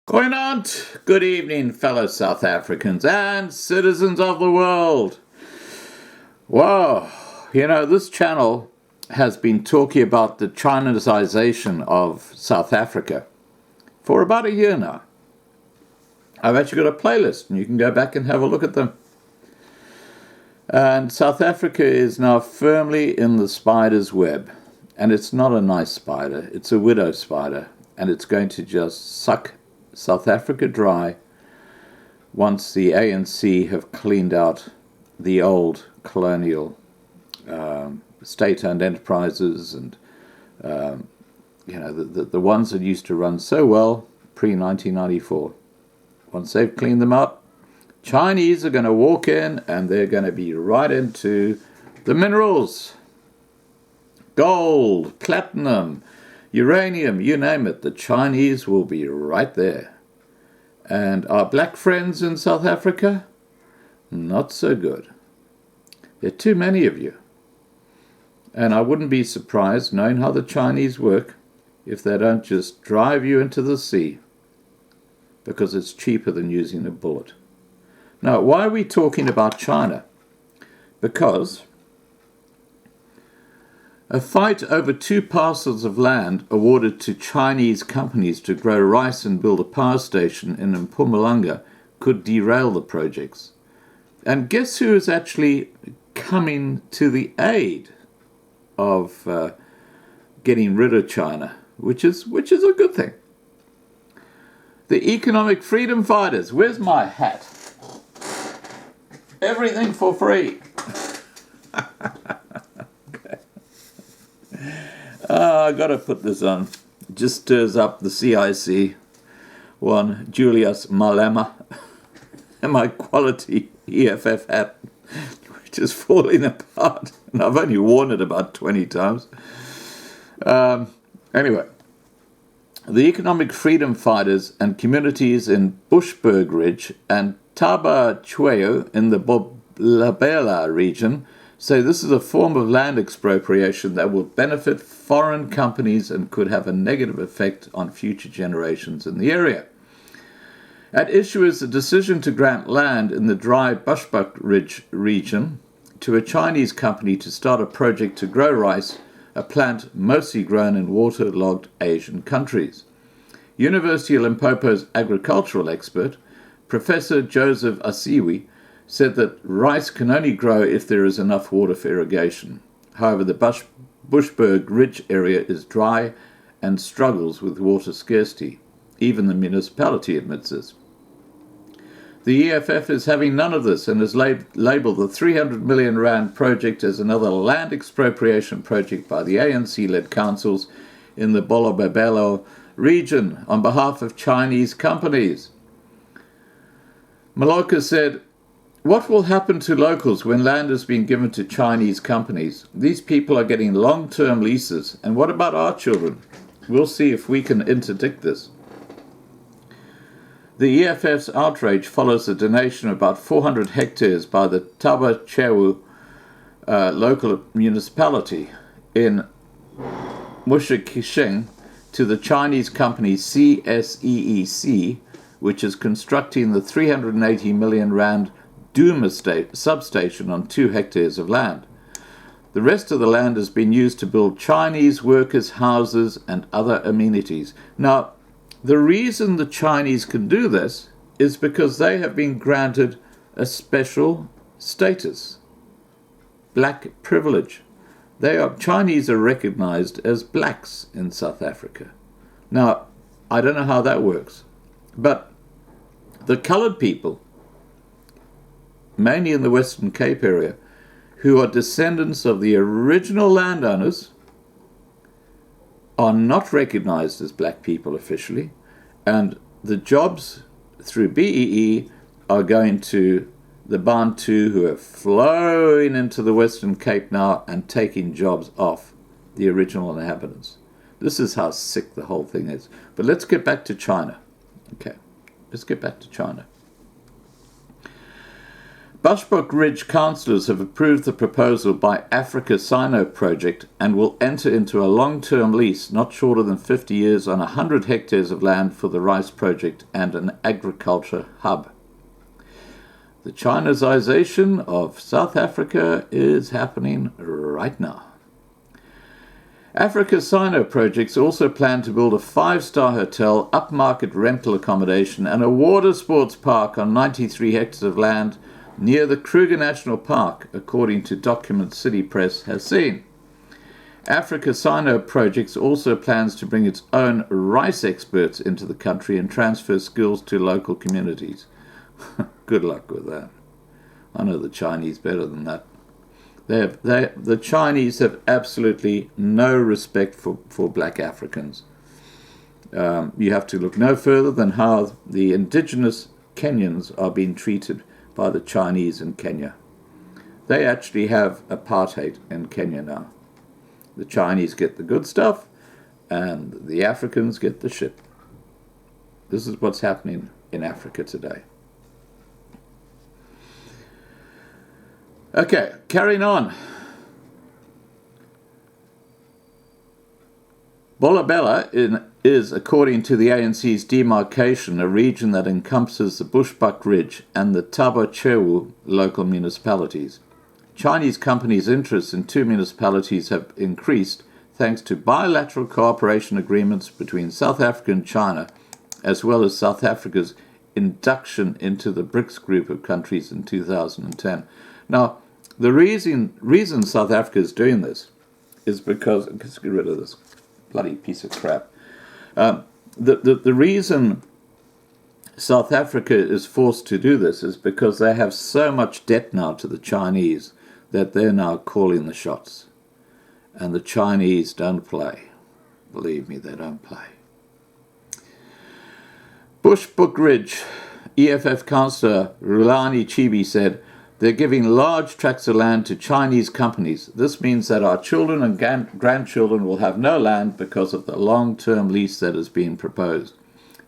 Goeienaand, good evening, fellow South Africans and citizens of the world. Wow, this channel has been talking about the Chinasisation of South Africa for about a year now. I've actually got a playlist and you can go back and have a look at them. And South Africa is now firmly in the spider's web. And it's not a nice spider, it's a widow spider. And it's going to just suck South Africa dry once the ANC have cleaned out the old colonial state-owned enterprises and the ones that used to run so well pre-1994. Once they've cleaned them up, Chinese are going to walk in and they're going to be right into the minerals. Gold, platinum, uranium, you name it, the Chinese will be right there. And our black friends in South Africa, not so good. There are too many of you. And I wouldn't be surprised, knowing how the Chinese work, if they don't just drive you into the sea, because it's cheaper than using a bullet. Now, why are we talking about China? Because a fight over 2 parcels of land awarded to Chinese companies to grow rice and build a power station in Mpumalanga could derail the projects. And guess who is actually coming to the aid of getting rid of China, which is a good thing. The economic freedom fighters. Where's my hat? Everything for free. I got to put this on. It just stirs up the CIC one, Julius Malema, and my quality EFF hat, which is falling apart. And I've only worn it about 20 times. Anyway, the economic freedom fighters and communities in Bushbuck Ridge and Tabachueo in the Bobela region say this is a form of land expropriation that will benefit foreign companies and could have a negative effect on future generations in the area. At issue is the decision to grant land in the dry Bushbuck Ridge region to a Chinese company to start a project to grow rice, a plant mostly grown in waterlogged Asian countries. University of Limpopo's agricultural expert, Professor Joseph Asiwi, said that rice can only grow if there is enough water for irrigation. However, the Bushbuck Ridge area is dry and struggles with water scarcity. Even the municipality admits this. The EFF is having none of this and has labelled the 300 million rand project as another land expropriation project by the ANC-led councils in the Bolobabelo region on behalf of Chinese companies. Maloka said, "What will happen to locals when land has been given to Chinese companies? These people are getting long-term leases. And what about our children? We'll see if we can interdict this." The EFF's outrage follows a donation of about 400 hectares by the Tabachueo local municipality in Mushikisheng to the Chinese company CSEEC, which is constructing the 380 million rand Duma substation on 2 hectares of land. The rest of the land has been used to build Chinese workers' houses and other amenities. Now, the reason the Chinese can do this is because they have been granted a special status, black privilege. Chinese are recognized as blacks in South Africa. Now, I don't know how that works, but the colored people, mainly in the Western Cape area, who are descendants of the original landowners, are not recognized as black people officially, and the jobs through BEE are going to the Bantu who are flowing into the Western Cape now and taking jobs off the original inhabitants. This is how sick the whole thing is. But let's get back to China. Okay, let's get back to China. Bushbuck Ridge councillors have approved the proposal by Africa Sino Project and will enter into a long-term lease, not shorter than 50 years, on 100 hectares of land for the rice project and an agriculture hub. The Chinasisation of South Africa is happening right now. Africa Sino Projects also plan to build a 5-star hotel, upmarket rental accommodation, and a water sports park on 93 hectares of land near the Kruger National Park, according to documents City Press has seen. Africa Sino Projects also plans to bring its own rice experts into the country and transfer skills to local communities. Good luck with that. I know the Chinese better than that. The Chinese have absolutely no respect for black Africans. You have to look no further than how the indigenous Kenyans are being treated by the Chinese in Kenya. They actually have apartheid in Kenya now. The Chinese get the good stuff and the Africans get the shit. This is what's happening in Africa today. Okay, carrying on. Bolabella is, according to the ANC's demarcation, a region that encompasses the Bushbuck Ridge and the Taba-Chewu local municipalities. Chinese companies' interests in 2 municipalities have increased thanks to bilateral cooperation agreements between South Africa and China, as well as South Africa's induction into the BRICS group of countries in 2010. Now, the reason South Africa is doing this is because... Let's get rid of this bloody piece of crap. The reason South Africa is forced to do this is because they have so much debt now to the Chinese that they're now calling the shots. And the Chinese don't play. Believe me, they don't play. Bushbuck Ridge, EFF councillor Rulani Chibi said, "They're giving large tracts of land to Chinese companies. This means that our children and grandchildren will have no land because of the long-term lease that is being proposed.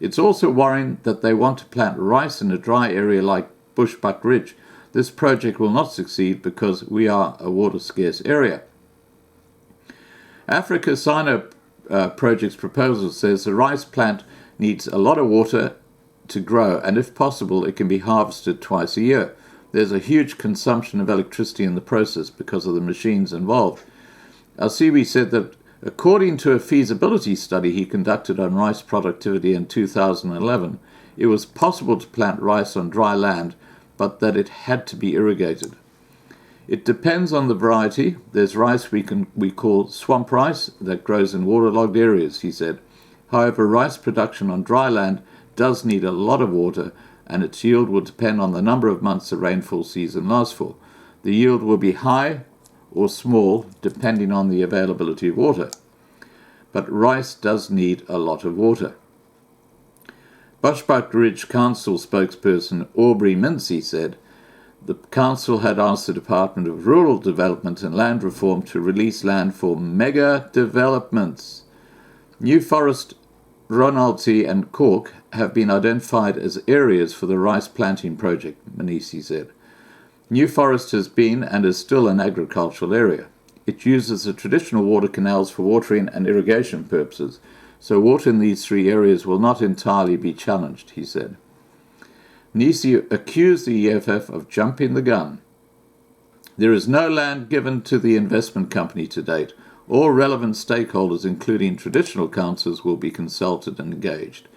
It's also worrying that they want to plant rice in a dry area like Bushbuck Ridge. This project will not succeed because we are a water-scarce area." Africa Sino Project's proposal says the rice plant needs a lot of water to grow, and if possible, it can be harvested twice a year. There's a huge consumption of electricity in the process because of the machines involved. Al-Siwi said that according to a feasibility study he conducted on rice productivity in 2011, it was possible to plant rice on dry land, but that it had to be irrigated. It depends on the variety. There's rice we call swamp rice that grows in waterlogged areas, he said. However, rice production on dry land does need a lot of water, and its yield will depend on the number of months the rainfall season lasts for. The yield will be high or small, depending on the availability of water. But rice does need a lot of water. Bushbuck Ridge Council spokesperson Aubrey Mincy said the council had asked the Department of Rural Development and Land Reform to release land for mega developments. New Forest, Ronaldsay and Cork have been identified as areas for the rice planting project, Manisi said. New Forest has been and is still an agricultural area. It uses the traditional water canals for watering and irrigation purposes, so water in these 3 areas will not entirely be challenged, he said. Nisi accused the EFF of jumping the gun. There is no land given to the investment company to date. All relevant stakeholders, including traditional councils, will be consulted and engaged.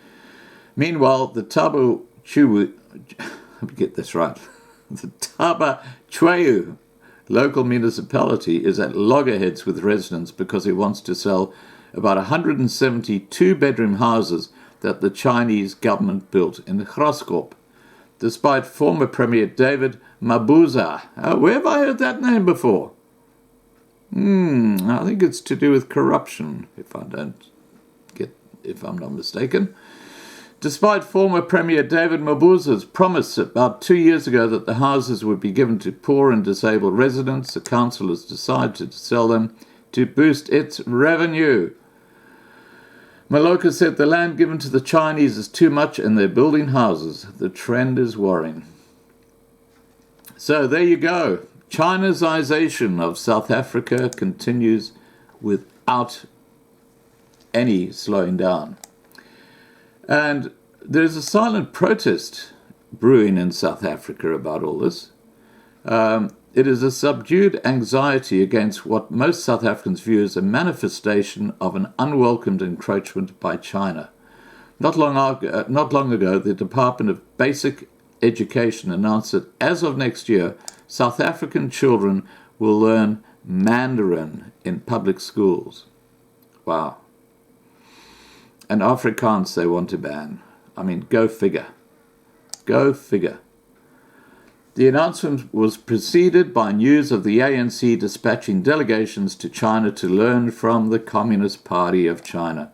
Meanwhile, the Taba-Chewu, let me get this right, the Taba-Chewu local municipality is at loggerheads with residents because it wants to sell about 170 2-bedroom houses that the Chinese government built in Graskop. Despite former Premier David Mabuza. Where have I heard that name before? I think it's to do with corruption, if I'm not mistaken. Despite former Premier David Mabuza's promise about 2 years ago that the houses would be given to poor and disabled residents, the council has decided to sell them to boost its revenue. Maloka said the land given to the Chinese is too much and they're building houses. The trend is worrying. So there you go. Chinasisation of South Africa continues without any slowing down. And there's a silent protest brewing in South Africa about all this. It is a subdued anxiety against what most South Africans view as a manifestation of an unwelcomed encroachment by China. Not long ago, the Department of Basic Education announced that as of next year, South African children will learn Mandarin in public schools. Wow. And Afrikaans they want to ban. I mean, go figure. Go figure. The announcement was preceded by news of the ANC dispatching delegations to China to learn from the Communist Party of China.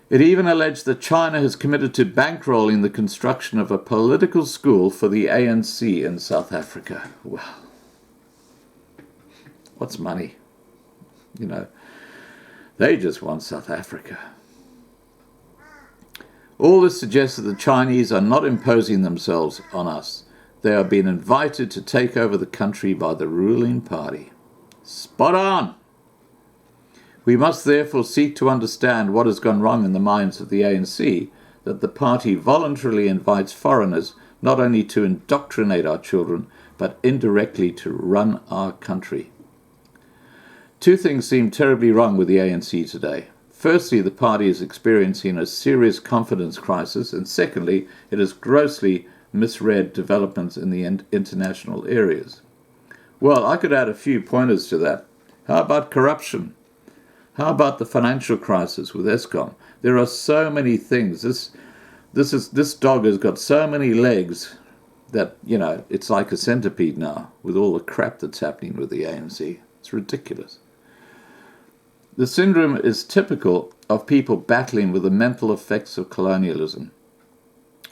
It even alleged that China has committed to bankrolling the construction of a political school for the ANC in South Africa. Well, what's money? You know, they just want South Africa. All this suggests that the Chinese are not imposing themselves on us. They are being invited to take over the country by the ruling party. Spot on! We must therefore seek to understand what has gone wrong in the minds of the ANC, that the party voluntarily invites foreigners not only to indoctrinate our children, but indirectly to run our country. Two things seem terribly wrong with the ANC today. Firstly, the party is experiencing a serious confidence crisis, and secondly, it has grossly misread developments in the international areas. Well, I could add a few pointers to that. How about corruption? How about the financial crisis with Eskom? There are so many things. This dog has got so many legs that, you know, it's like a centipede now with all the crap that's happening with the ANC. It's ridiculous. The syndrome is typical of people battling with the mental effects of colonialism.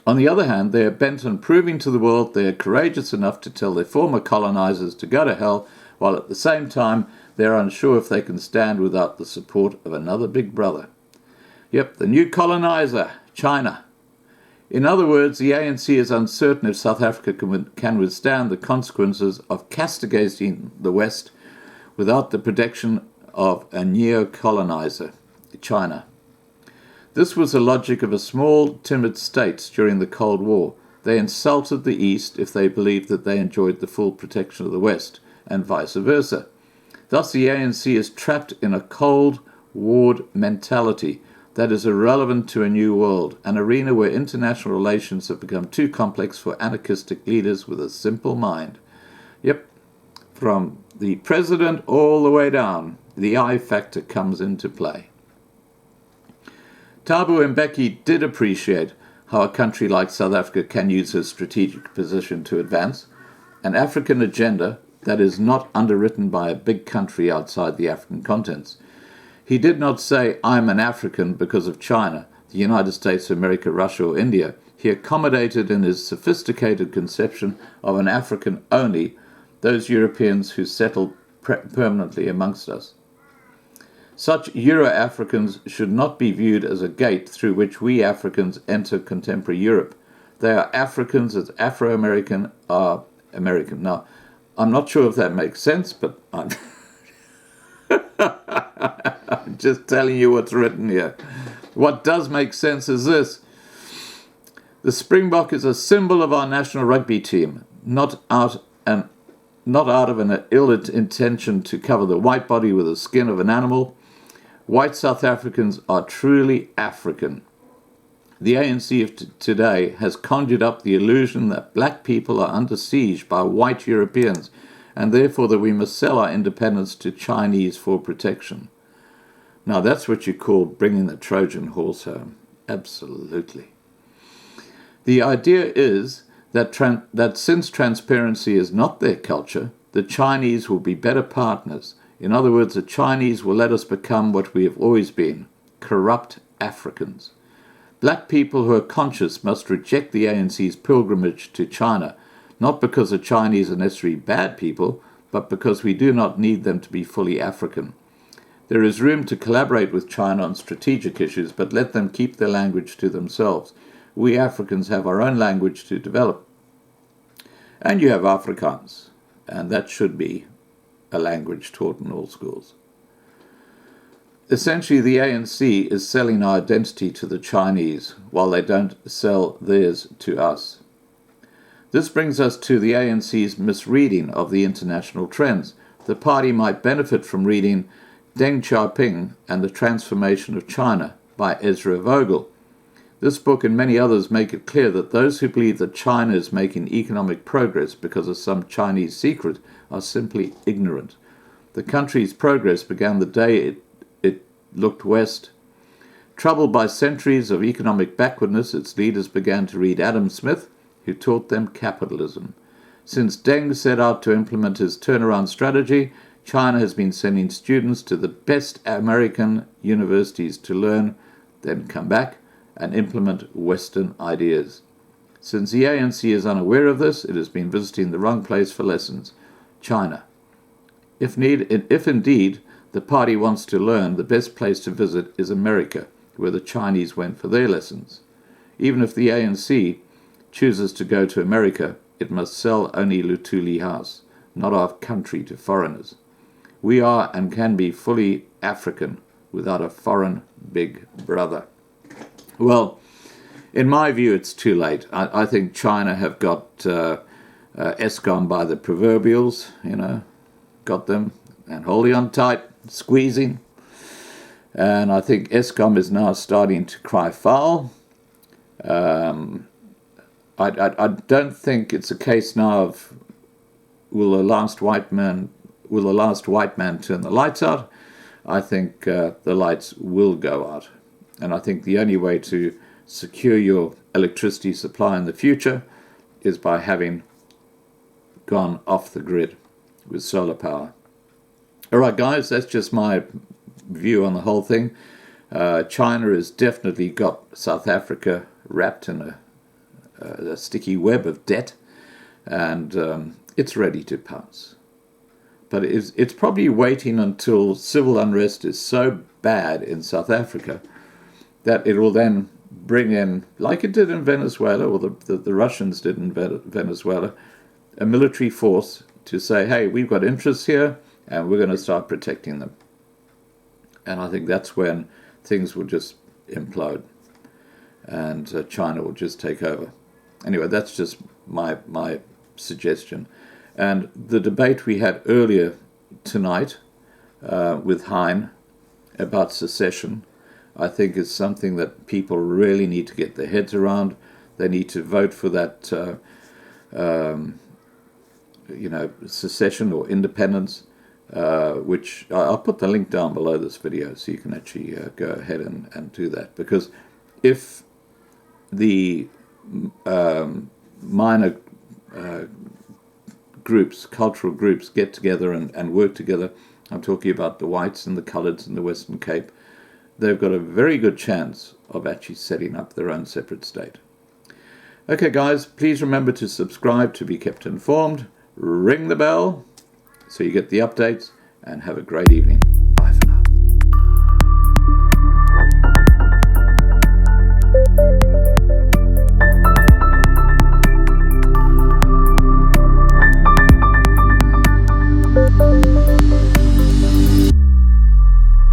On the other hand, they are bent on proving to the world they are courageous enough to tell their former colonizers to go to hell, while at the same time they are unsure if they can stand without the support of another big brother. Yep, the new colonizer, China. In other words, the ANC is uncertain if South Africa can withstand the consequences of castigating the West without the protection of a neo-colonizer, China. This was the logic of a small, timid states during the Cold War. They insulted the East if they believed that they enjoyed the full protection of the West, and vice versa. Thus, the ANC is trapped in a Cold War mentality that is irrelevant to a new world, an arena where international relations have become too complex for anarchistic leaders with a simple mind. Yep, from the president all the way down, the I factor comes into play. Thabo Mbeki did appreciate how a country like South Africa can use her strategic position to advance an African agenda that is not underwritten by a big country outside the African continent. He did not say, I'm an African because of China, the United States, America, Russia, or India. He accommodated in his sophisticated conception of an African only those Europeans who settled permanently amongst us. Such Euro-Africans should not be viewed as a gate through which we Africans enter contemporary Europe. They are Africans as Afro-American are American. Now, I'm not sure if that makes sense, but I'm I'm just telling you what's written here. What does make sense is this. The Springbok is a symbol of our national rugby team, not out of an ill intention to cover the white body with the skin of an animal. White South Africans are truly African. The ANC of today has conjured up the illusion that black people are under siege by white Europeans, and therefore that we must sell our independence to Chinese for protection. Now that's what you call bringing the Trojan horse home. Absolutely. The idea is that since transparency is not their culture, the Chinese will be better partners. In other words, the Chinese will let us become what we have always been, corrupt Africans. Black people who are conscious must reject the ANC's pilgrimage to China, not because the Chinese are necessarily bad people, but because we do not need them to be fully African. There is room to collaborate with China on strategic issues, but let them keep their language to themselves. We Africans have our own language to develop. And you have Afrikaans, and that should be a language taught in all schools. Essentially, the ANC is selling our identity to the Chinese while they don't sell theirs to us. This brings us to the ANC's misreading of the international trends. The party might benefit from reading Deng Xiaoping and the Transformation of China by Ezra Vogel. This book and many others make it clear that those who believe that China is making economic progress because of some Chinese secret are simply ignorant. The country's progress began the day it looked west. Troubled by centuries of economic backwardness, its leaders began to read Adam Smith, who taught them capitalism. Since Deng set out to implement his turnaround strategy, China has been sending students to the best American universities to learn, then come back and implement Western ideas. Since the ANC is unaware of this, it has been visiting the wrong place for lessons, China. If indeed the party wants to learn, the best place to visit is America, where the Chinese went for their lessons. Even if the ANC chooses to go to America, it must sell only Lutuli House, not our country, to foreigners. We are and can be fully African without a foreign big brother. Well, in my view, it's too late. I think China have got Eskom by the proverbials, got them and holding on tight, squeezing. And I think Eskom is now starting to cry foul. I don't think it's a case now of will the last white man turn the lights out. I think the lights will go out. And I think the only way to secure your electricity supply in the future is by having gone off the grid with solar power. All right, guys, that's just my view on the whole thing. China has definitely got South Africa wrapped in a sticky web of debt, and it's ready to pounce. But it's probably waiting until civil unrest is so bad in South Africa that it will then bring in, like it did in Venezuela, or the Russians did in Venezuela, a military force to say, hey, we've got interests here, and we're going to start protecting them. And I think that's when things will just implode, and China will just take over. Anyway, that's just my suggestion. And the debate we had earlier tonight with Hein about secession, I think is something that people really need to get their heads around. They need to vote for that, secession or independence, which I'll put the link down below this video so you can actually go ahead and do that. Because if the minor groups, cultural groups, get together and work together, I'm talking about the whites and the coloureds in the Western Cape, they've got a very good chance of actually setting up their own separate state. Okay, guys, please remember to subscribe to be kept informed. Ring the bell so you get the updates, and have a great evening.